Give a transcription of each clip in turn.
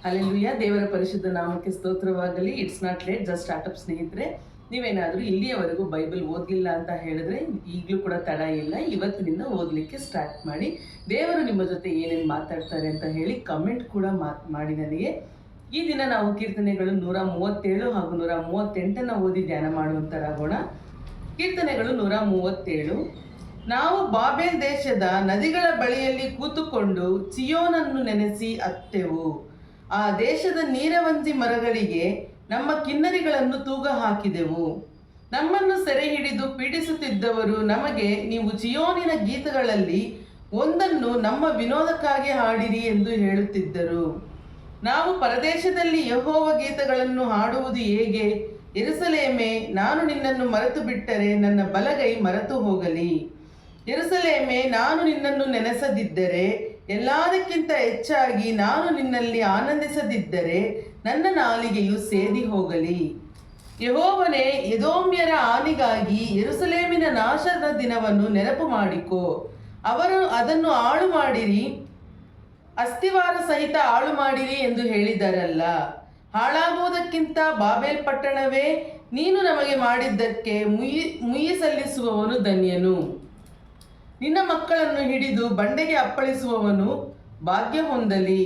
Hallelujah. ದೇವರ ಪರಿಶುದ್ಧ ನಾಮಕ್ಕೆ ಸ್ತೋತ್ರವಾಗಲಿ. It's not late, just startup ಸ್ನೇಹಿತರೆ. ನೀವೇನಾದರೂ ಇಲ್ಲಿಯವರೆಗೂ ಬೈಬಲ್ ಓದಲಿಲ್ಲ ಅಂತ ಹೇಳಿದ್ರೆ ಈಗಲೂ ಕೂಡ ತಡ ಇಲ್ಲ. ಇವತ್ತಿನಿಂದ ಓದಲಿಕ್ಕೆ ಸ್ಟಾರ್ಟ್ ಮಾಡಿ. ದೇವರು ನಿಮ್ಮ ಜೊತೆ ಏನೇನು ಮಾತಾಡ್ತಾರೆ ಅಂತ ಹೇಳಿ ಕಮೆಂಟ್ ಕೂಡ ಮಾಡಿ ನನಗೆ. ಈ ದಿನ ನಾವು ಕೀರ್ತನೆಗಳು 137 ಹಾಗೂ 138 ಓದಿ ಧ್ಯಾನ ಮಾಡುವಂತರಾಗೋಣ. ಕೀರ್ತನೆಗಳು 137. ನಾವು ಬಾಬೆಲ್ ದೇಶದ ನದಿಗಳ ಬಳಿಯಲ್ಲಿ ಕೂತುಕೊಂಡು ಚಿಯೋನನ್ನು ನೆನೆಸಿ ಅತ್ತೆವು. ಆ ದೇಶದ ನೀರವಂಜಿ ಮರಗಳಿಗೆ ನಮ್ಮ ಕಿನ್ನರಿಗಳನ್ನು ತೂಗ ಹಾಕಿದೆವು. ನಮ್ಮನ್ನು ಸೆರೆ ಹಿಡಿದು ಪೀಡಿಸುತ್ತಿದ್ದವರು ನಮಗೆ, ನೀವು ಚಿಯೋನಿನ ಗೀತಗಳಲ್ಲಿ ಒಂದನ್ನು ನಮ್ಮ ವಿನೋದಕ್ಕಾಗಿ ಹಾಡಿರಿ ಎಂದು ಹೇಳುತ್ತಿದ್ದರು. ನಾವು ಪರದೇಶದಲ್ಲಿ ಯೆಹೋವ ಗೀತಗಳನ್ನು ಹಾಡುವುದು ಹೇಗೆ? ಯೆರೂಸಲೇಮೇ, ನಾನು ನಿನ್ನನ್ನು ಮರೆತು ಬಿಟ್ಟರೆ ನನ್ನ ಬಲಗೈ ಮರೆತು ಹೋಗಲಿ. ಯೆರೂಸಲೇಮೇ, ನಾನು ನಿನ್ನನ್ನು ನೆನೆಸದಿದ್ದರೆ, ಎಲ್ಲದಕ್ಕಿಂತ ಹೆಚ್ಚಾಗಿ ನಾನು ನಿನ್ನಲ್ಲಿ ಆನಂದಿಸದಿದ್ದರೆ ನನ್ನ ನಾಲಿಗೆಯು ಸೇದಿ ಹೋಗಲಿ. ಯೆಹೋವನೇ, ಎದೋಮ್ಯರ ಹಾನಿಗಾಗಿ ಯೆರೂಸಲೇಮಿನ ನಾಶದ ದಿನವನ್ನು ನೆನಪು ಮಾಡಿಕೋ. ಅವರು ಅದನ್ನು ಹಾಳು ಮಾಡಿರಿ, ಅಸ್ತಿವಾರ ಸಹಿತ ಹಾಳು ಮಾಡಿರಿ ಎಂದು ಹೇಳಿದರಲ್ಲ. ಹಾಳಾಗುವುದಕ್ಕಿಂತ ಬಾಬೆಲ್ ಪಟ್ಟಣವೇ, ನೀನು ನಮಗೆ ಮಾಡಿದ್ದಕ್ಕೆ ಮುಯ್ಯಿ ಸಲ್ಲಿಸುವವನು ಧನ್ಯನು. ನಿನ್ನ ಮಕ್ಕಳನ್ನು ಹಿಡಿದು ಬಂಡೆಗೆ ಅಪ್ಪಳಿಸುವವನು ಭಾಗ್ಯ ಹೊಂದಲಿ.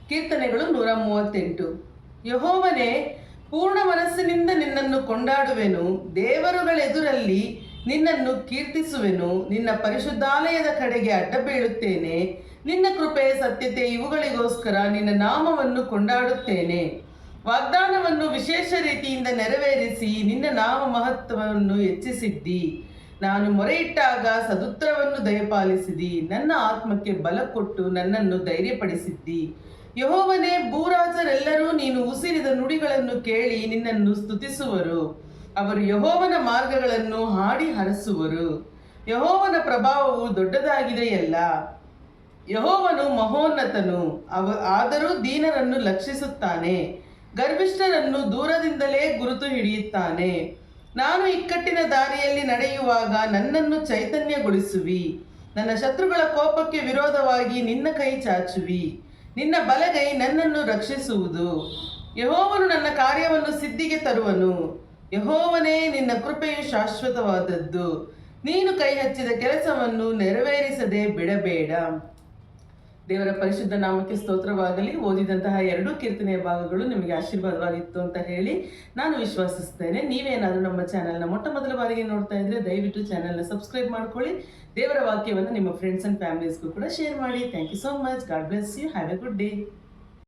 ಕೀರ್ತನೆಗಳು 138. ಯೆಹೋವನೇ, ಪೂರ್ಣ ಮನಸ್ಸಿನಿಂದ ನಿನ್ನನ್ನು ಕೊಂಡಾಡುವೆನು. ದೇವರುಗಳೆದುರಲ್ಲಿ ನಿನ್ನನ್ನು ಕೀರ್ತಿಸುವೆನು. ನಿನ್ನ ಪರಿಶುದ್ಧಾಲಯದ ಕಡೆಗೆ ಅಡ್ಡ ಬೀಳುತ್ತೇನೆ. ನಿನ್ನ ಕೃಪೆ, ಸತ್ಯತೆ ಇವುಗಳಿಗೋಸ್ಕರ ನಿನ್ನ ನಾಮವನ್ನು ಕೊಂಡಾಡುತ್ತೇನೆ. ವಾಗ್ದಾನವನ್ನು ವಿಶೇಷ ರೀತಿಯಿಂದ ನೆರವೇರಿಸಿ ನಿನ್ನ ನಾಮ ಮಹತ್ವವನ್ನು ಹೆಚ್ಚಿಸಿದ್ದಿ. ನಾನು ಮೊರೆಯಿಟ್ಟಾಗ ಸದುತ್ತರವನ್ನು ದಯಪಾಲಿಸಿದಿ. ನನ್ನ ಆತ್ಮಕ್ಕೆ ಬಲ ಕೊಟ್ಟು ನನ್ನನ್ನು ಧೈರ್ಯಪಡಿಸಿದ್ದಿ. ಯೆಹೋವನೇ, ಭೂರಾಜರೆಲ್ಲರೂ ನೀನು ಉಸಿರಿದ ನುಡಿಗಳನ್ನು ಕೇಳಿ ನಿನ್ನನ್ನು ಸ್ತುತಿಸುವರು. ಅವರು ಯೆಹೋವನ ಮಾರ್ಗಗಳನ್ನು ಹಾಡಿ ಹರಸುವರು. ಯೆಹೋವನ ಪ್ರಭಾವವು ದೊಡ್ಡದಾಗಿದೆಯಲ್ಲ. ಯೆಹೋವನು ಮಹೋನ್ನತನು, ಆದರೂ ದೀನರನ್ನು ಲಕ್ಷಿಸುತ್ತಾನೆ. ಗರ್ವಿಷ್ಠರನ್ನು ದೂರದಿಂದಲೇ ಗುರುತು ಹಿಡಿಯುತ್ತಾನೆ. ನಾನು ಇಕ್ಕಟ್ಟಿನ ದಾರಿಯಲ್ಲಿ ನಡೆಯುವಾಗ ನನ್ನನ್ನು ಚೈತನ್ಯಗೊಳಿಸುವಿ. ನನ್ನ ಶತ್ರುಗಳ ಕೋಪಕ್ಕೆ ವಿರೋಧವಾಗಿ ನಿನ್ನ ಕೈ ಚಾಚುವಿ. ನಿನ್ನ ಬಲಗೈ ನನ್ನನ್ನು ರಕ್ಷಿಸುವುದು. ಯೆಹೋವನು ನನ್ನ ಕಾರ್ಯವನ್ನು ಸಿದ್ಧಿಗೆ ತರುವನು. ಯೆಹೋವನೇ, ನಿನ್ನ ಕೃಪೆಯು ಶಾಶ್ವತವಾದದ್ದು. ನೀನು ಕೈ ಹಚ್ಚಿದ ಕೆಲಸವನ್ನು ನೆರವೇರಿಸದೆ ಬಿಡಬೇಡ. ದೇವರ ಪರಿಶುದ್ಧ ನಾಮಕ್ಕೆ ಸ್ತೋತ್ರವಾಗಲಿ. ಓದಿದಂತಹ 2 ಕೀರ್ತನೆಯ ಭಾಗಗಳು ನಿಮಗೆ ಆಶೀರ್ವಾದವಾಗಿತ್ತು ಅಂತ ಹೇಳಿ ನಾನು ವಿಶ್ವಾಸಿಸ್ತೇನೆ. ನೀವೇನಾದರೂ ನಮ್ಮ ಚಾನೆಲ್ನ ಮೊಟ್ಟ ಮೊದಲ ಬಾರಿಗೆ ನೋಡ್ತಾ ಇದ್ರೆ ದಯವಿಟ್ಟು ಚಾನೆಲ್ನ ಸಬ್ಸ್ಕ್ರೈಬ್ ಮಾಡ್ಕೊಳ್ಳಿ. ದೇವರ ವಾಕ್ಯವನ್ನು ನಿಮ್ಮ ಫ್ರೆಂಡ್ಸ್ ಅಂಡ್ ಫ್ಯಾಮಿಲೀಸ್ಗೂ ಕೂಡ ಶೇರ್ ಮಾಡಿ. Thank you so much. God bless you. Have a good day.